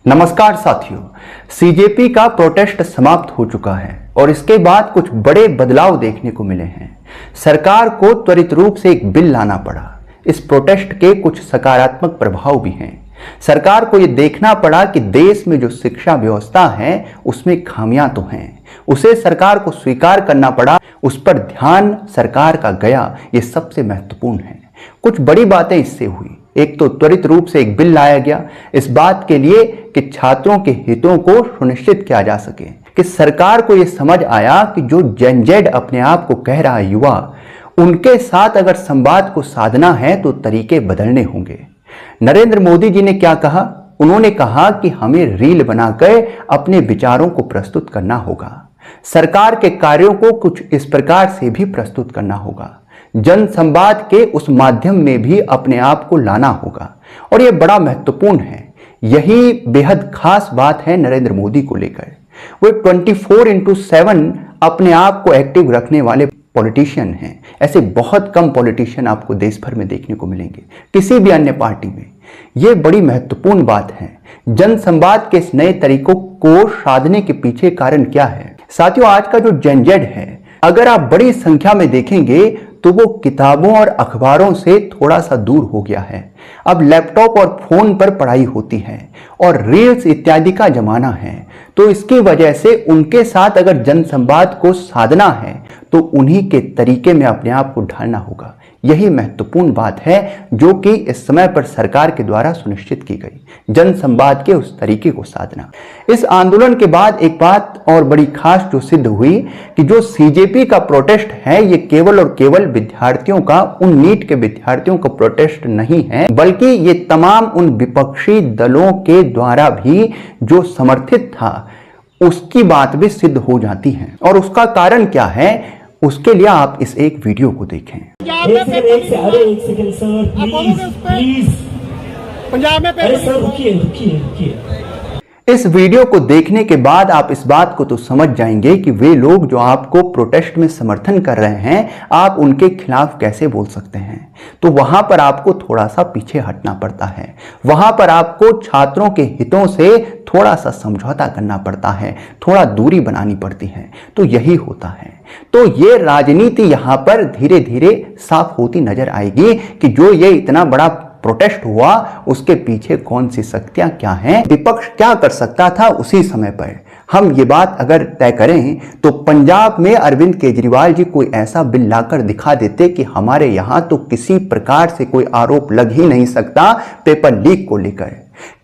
नमस्कार साथियों, सीजेपी का प्रोटेस्ट समाप्त हो चुका है और इसके बाद कुछ बड़े बदलाव देखने को मिले हैं। सरकार को त्वरित रूप से एक बिल लाना पड़ा। इस प्रोटेस्ट के कुछ सकारात्मक प्रभाव भी हैं। सरकार को यह देखना पड़ा कि देश में जो शिक्षा व्यवस्था है उसमें खामियां तो हैं, उसे सरकार को स्वीकार करना पड़ा। उस पर ध्यान सरकार का गया, ये सबसे महत्वपूर्ण है। कुछ बड़ी बातें इससे हुई। एक तो त्वरित रूप से एक बिल लाया गया इस बात के लिए कि छात्रों के हितों को सुनिश्चित किया जा सके, कि सरकार को यह समझ आया कि जो जेन जेड अपने आप को कह रहा है युवा, उनके साथ अगर संवाद को साधना है तो तरीके बदलने होंगे। नरेंद्र मोदी जी ने क्या कहा? उन्होंने कहा कि हमें रील बनाकर अपने विचारों को प्रस्तुत करना होगा। सरकार के कार्यों को कुछ इस प्रकार से भी प्रस्तुत करना होगा। जन संवाद के उस माध्यम में भी अपने आप को लाना होगा और यह बड़ा महत्वपूर्ण है। यही बेहद खास बात है नरेंद्र मोदी को लेकर। वो 24/7 अपने आप को एक्टिव रखने वाले पॉलिटिशियन हैं। ऐसे बहुत कम पॉलिटिशियन आपको देश भर में देखने को मिलेंगे, किसी भी अन्य पार्टी में। यह बड़ी महत्वपूर्ण बात है। जन संवाद के इस नए तरीकों को साधने के पीछे कारण क्या है? साथियों, आज का जो जेन जेड है, अगर आप बड़ी संख्या में देखेंगे तो वो किताबों और अखबारों से थोड़ा सा दूर हो गया है। अब लैपटॉप और फोन पर पढ़ाई होती है और रील्स इत्यादि का जमाना है। तो इसकी वजह से उनके साथ अगर जनसंवाद को साधना है तो उन्हीं के तरीके में अपने आप को ढालना होगा। यही महत्वपूर्ण बात है जो कि इस समय पर सरकार के द्वारा सुनिश्चित की गई, जनसंवाद के उस तरीके को साधना। इस आंदोलन के बाद एक बात और बड़ी खास जो सिद्ध हुई कि जो सीजेपी का प्रोटेस्ट है, ये केवल और केवल विद्यार्थियों का, उन नीट के विद्यार्थियों का प्रोटेस्ट नहीं है, बल्कि ये तमाम उन विपक्षी दलों के द्वारा भी जो समर्थित था उसकी बात भी सिद्ध हो जाती है। और उसका कारण क्या है, उसके लिए आप इस एक वीडियो को देखें। पंजाब में रुकिए। इस वीडियो को देखने के बाद आप इस बात को तो समझ जाएंगे कि वे लोग जो आपको प्रोटेस्ट में समर्थन कर रहे हैं, आप उनके खिलाफ कैसे बोल सकते हैं। तो वहां पर आपको थोड़ा सा पीछे हटना पड़ता है। वहां पर आपको छात्रों के हितों से थोड़ा सा समझौता करना पड़ता है, थोड़ा दूरी बनानी पड़ती है। तो यही होता है। तो ये राजनीति यहां पर धीरे धीरे साफ होती नजर आएगी कि जो ये इतना बड़ा प्रोटेस्ट हुआ उसके पीछे कौन सी शक्तियां क्या हैं, विपक्ष क्या कर सकता था उसी समय पर। हम ये बात अगर तय करें तो पंजाब में अरविंद केजरीवाल जी कोई ऐसा बिल लाकर दिखा देते कि हमारे यहां तो किसी प्रकार से कोई आरोप लग ही नहीं सकता पेपर लीक को लेकर।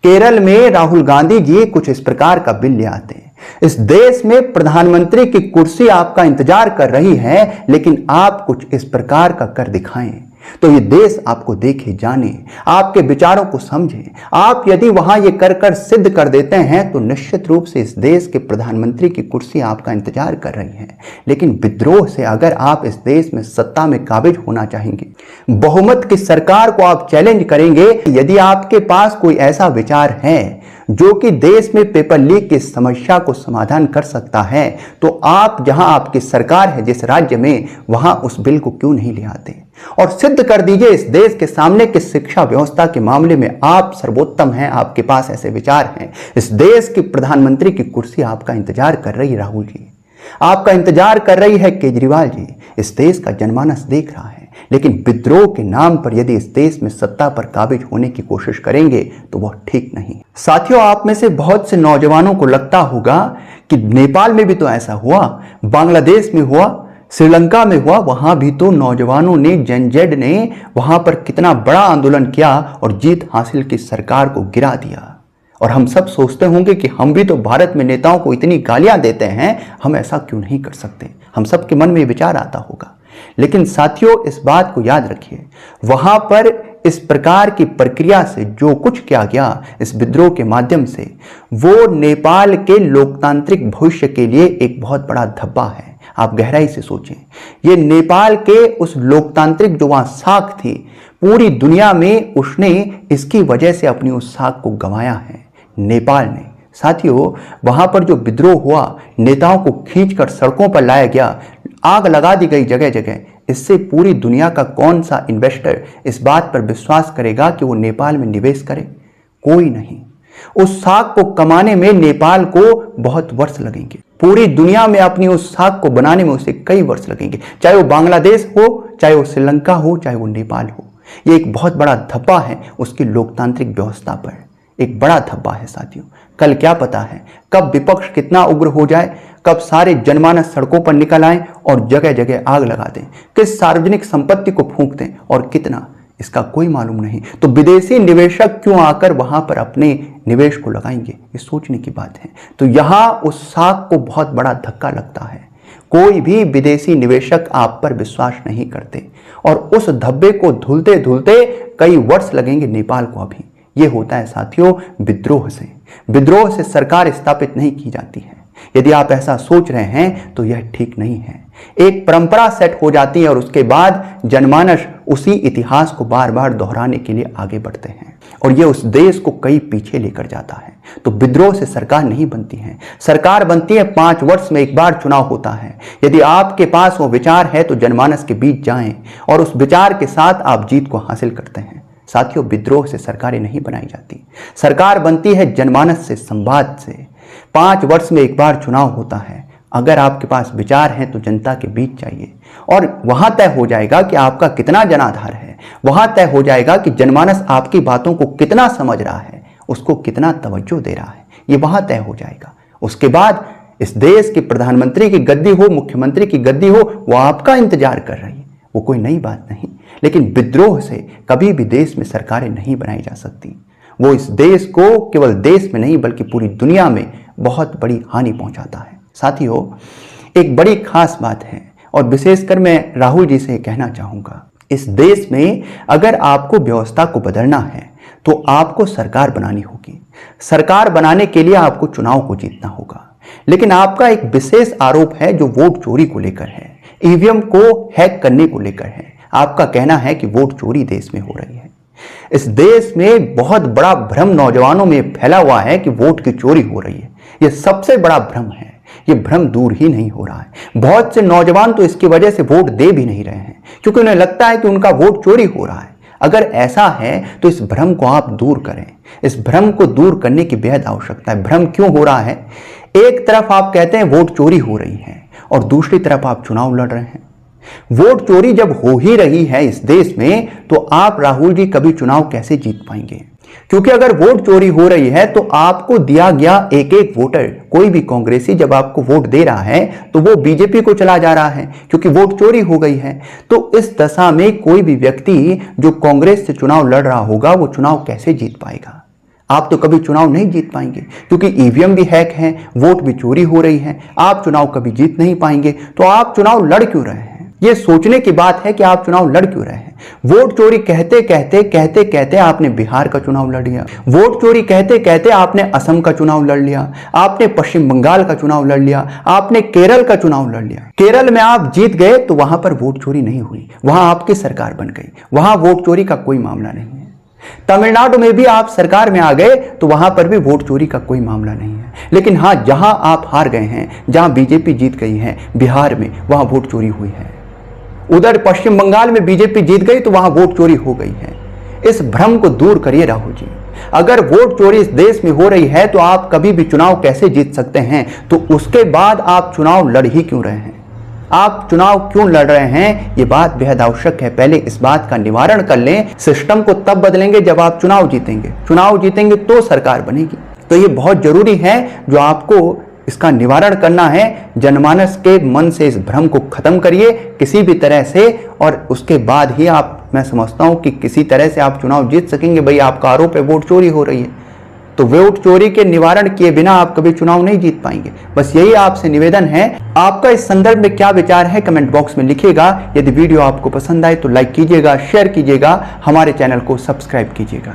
केरल में राहुल गांधी जी कुछ इस प्रकार का बिल ले आते। इस देश में प्रधानमंत्री की कुर्सी आपका इंतजार कर रही है, लेकिन आप कुछ इस प्रकार का कर दिखाएं तो ये देश आपको देखे, जाने, आपके विचारों को समझे। आप यदि वहां ये कर सिद्ध कर देते हैं तो निश्चित रूप से इस देश के प्रधानमंत्री की कुर्सी आपका इंतजार कर रही है। लेकिन विद्रोह से अगर आप इस देश में सत्ता में काबिज होना चाहेंगे, बहुमत की सरकार को आप चैलेंज करेंगे, यदि आपके पास कोई ऐसा विचार है जो कि देश में पेपर लीक की समस्या को समाधान कर सकता है, तो आप जहां आपकी सरकार है, जिस राज्य में, वहां उस बिल को क्यों नहीं ले आते और सिद्ध कर दीजिए इस देश के सामने कि शिक्षा व्यवस्था के मामले में आप सर्वोत्तम हैं, आपके पास ऐसे विचार हैं। इस देश की प्रधानमंत्री की कुर्सी आपका इंतजार कर रही है राहुल जी, आपका इंतजार कर रही है केजरीवाल जी। इस देश का जनमानस देख रहा है, लेकिन विद्रोह के नाम पर यदि इस देश में सत्ता पर काबिज होने की कोशिश करेंगे तो वह ठीक नहीं। साथियों, आप में से बहुत से नौजवानों को लगता होगा कि नेपाल में भी तो ऐसा हुआ, बांग्लादेश में हुआ, श्रीलंका में हुआ, वहां भी तो नौजवानों ने, जेन जेड ने वहां पर कितना बड़ा आंदोलन किया और जीत हासिल की, सरकार को गिरा दिया। और हम सब सोचते होंगे कि हम भी तो भारत में नेताओं को इतनी गालियां देते हैं, हम ऐसा क्यों नहीं कर सकते। हम सब के मन में विचार आता होगा। लेकिन साथियों, इस बात को याद रखिए, वहां पर इस प्रकार की प्रक्रिया से जो कुछ किया गया इस विद्रोह के माध्यम से, वो नेपाल के लोकतांत्रिक भविष्य के लिए एक बहुत बड़ा धब्बा है। आप गहराई से सोचें, ये नेपाल के उस लोकतांत्रिक जो वहां साख थी, पूरी दुनिया में उसने इसकी वजह से अपनी उस साख को गंवाया है, नेपाल ने। साथियों, वहां पर जो विद्रोह हुआ, नेताओं को खींचकर सड़कों पर लाया गया, आग लगा दी गई जगह जगह। इससे पूरी दुनिया का कौन सा इन्वेस्टर इस बात पर विश्वास करेगा कि वो नेपाल में निवेश करे? कोई नहीं। उस साख को कमाने में नेपाल को बहुत वर्ष लगेंगे। पूरी दुनिया में अपनी उस साख को बनाने में उसे कई वर्ष लगेंगे, चाहे वो बांग्लादेश हो, चाहे वो श्रीलंका हो, चाहे वो नेपाल हो। ये एक बहुत बड़ा धब्बा है उसकी लोकतांत्रिक व्यवस्था पर, एक बड़ा धब्बा है साथियों। कल क्या पता है कब विपक्ष कितना उग्र हो जाए, कब सारे जनमानस सड़कों पर निकल आए और जगह जगह आग लगा दें, किस सार्वजनिक संपत्ति को फूंक दें और कितना, इसका कोई मालूम नहीं। तो विदेशी निवेशक क्यों आकर वहां पर अपने निवेश को लगाएंगे, ये सोचने की बात है। तो यहां उस साख को बहुत बड़ा धक्का लगता है। कोई भी विदेशी निवेशक आप पर विश्वास नहीं करते और उस धब्बे को धुलते धुलते कई वर्ष लगेंगे नेपाल को। अभी ये होता है साथियों विद्रोह से। विद्रोह से सरकार स्थापित नहीं की जाती है। यदि आप ऐसा सोच रहे हैं तो यह ठीक नहीं है। एक परंपरा सेट हो जाती है और उसके बाद जनमानस उसी इतिहास को बार बार दोहराने के लिए आगे बढ़ते हैं और यह उस देश को कई पीछे लेकर जाता है। तो विद्रोह से सरकार नहीं बनती है। सरकार बनती है 5 वर्ष में एक बार चुनाव होता है। यदि आपके पास वो विचार है तो जनमानस के बीच जाएं और उस विचार के साथ आप जीत को हासिल करते हैं। साथियों, विद्रोह से सरकारें नहीं बनाई जाती। सरकार बनती है जनमानस से, संवाद से। 5 वर्ष में एक बार चुनाव होता है। अगर आपके पास विचार हैं तो जनता के बीच जाइए और वहां तय हो जाएगा कि आपका कितना जनाधार है। वहां तय हो जाएगा कि जनमानस आपकी बातों को कितना समझ रहा है, उसको कितना तवज्जो दे रहा है। ये वहां तय हो जाएगा। उसके बाद इस देश के प्रधानमंत्री की गद्दी हो, मुख्यमंत्री की गद्दी हो, वो आपका इंतजार कर रही है। वो कोई नई बात नहीं। लेकिन विद्रोह से कभी भी देश में सरकारें नहीं बनाई जा सकती। वो इस देश को केवल देश में नहीं बल्कि पूरी दुनिया में बहुत बड़ी हानि पहुंचाता है। साथियों, एक बड़ी खास बात है और विशेषकर मैं राहुल जी से कहना चाहूंगा, इस देश में अगर आपको व्यवस्था को बदलना है तो आपको सरकार बनानी होगी। सरकार बनाने के लिए आपको चुनाव को जीतना होगा। लेकिन आपका एक विशेष आरोप है जो वोट चोरी को लेकर है, ईवीएम को हैक करने को लेकर है। आपका कहना है कि वोट चोरी देश में हो रही है। इस देश में बहुत बड़ा भ्रम नौजवानों में फैला हुआ है कि वोट की चोरी हो रही है। यह सबसे बड़ा भ्रम है। ये भ्रम दूर ही नहीं हो रहा है। बहुत से नौजवान तो इसकी वजह से वोट दे भी नहीं रहे हैं क्योंकि उन्हें लगता है कि उनका वोट चोरी हो रहा है। अगर ऐसा है तो इस भ्रम को आप दूर करें। इस भ्रम को दूर करने की बेहद आवश्यकता है। भ्रम क्यों हो रहा है? एक तरफ आप कहते हैं वोट चोरी हो रही है और दूसरी तरफ आप चुनाव लड़ रहे हैं। वोट चोरी जब हो ही रही है इस देश में तो आप राहुल जी कभी चुनाव कैसे जीत पाएंगे? क्योंकि अगर वोट चोरी हो रही है तो आपको दिया गया एक एक वोटर, कोई भी कांग्रेसी जब आपको वोट दे रहा है तो वो बीजेपी को चला जा रहा है क्योंकि वोट चोरी हो गई है। तो इस दशा में कोई भी व्यक्ति जो कांग्रेस से चुनाव लड़ रहा होगा वो चुनाव कैसे जीत पाएगा? आप तो कभी चुनाव नहीं जीत पाएंगे क्योंकि ईवीएम भी हैक है, वोट भी चोरी हो रही है। आप चुनाव कभी जीत नहीं पाएंगे। तो आप चुनाव लड़ क्यों रहे हैं? ये सोचने की बात है कि आप चुनाव लड़ क्यों रहे हैं। वोट चोरी कहते कहते आपने बिहार का चुनाव लड़ लिया। वोट चोरी कहते कहते आपने असम का चुनाव लड़ लिया। आपने पश्चिम बंगाल का चुनाव लड़ लिया। आपने केरल का चुनाव लड़ लिया। केरल में आप जीत गए तो वहां पर वोट चोरी नहीं हुई, वहां आपकी सरकार बन गई, वहां वोट चोरी का कोई मामला नहीं है। तमिलनाडु में भी आप सरकार में आ गए तो वहां पर भी वोट चोरी का कोई मामला नहीं है। लेकिन हां, जहां आप हार गए हैं, जहां बीजेपी जीत गई है, बिहार में, वहां वोट चोरी हुई है। उधर पश्चिम बंगाल में बीजेपी जीत गई तो वहां वोट चोरी हो गई है। इस भ्रम को दूर करिए राहुल जी। अगर वोट चोरी इस देश में हो रही है तो आप कभी भी चुनाव कैसे जीत सकते हैं? तो उसके बाद आप चुनाव लड़ ही क्यों रहे हैं? आप चुनाव क्यों लड़ रहे हैं? ये बात बेहद आवश्यक है। पहले इस बात का निवारण कर लें। सिस्टम को तब बदलेंगे जब आप चुनाव जीतेंगे। चुनाव जीतेंगे तो सरकार बनेगी। तो ये बहुत जरूरी है जो आपको इसका निवारण करना है। जनमानस के मन से इस भ्रम को खत्म करिए किसी भी तरह से और उसके बाद ही आप, मैं समझता हूं कि किसी तरह से आप चुनाव जीत सकेंगे। भाई आपका आरोप है वोट चोरी हो रही है, तो वोट चोरी के निवारण किए बिना आप कभी चुनाव नहीं जीत पाएंगे। बस यही आपसे निवेदन है। आपका इस संदर्भ में क्या विचार है कमेंट बॉक्स में लिखिएगा। यदि वीडियो आपको पसंद आए तो लाइक कीजिएगा, शेयर कीजिएगा, हमारे चैनल को सब्सक्राइब कीजिएगा।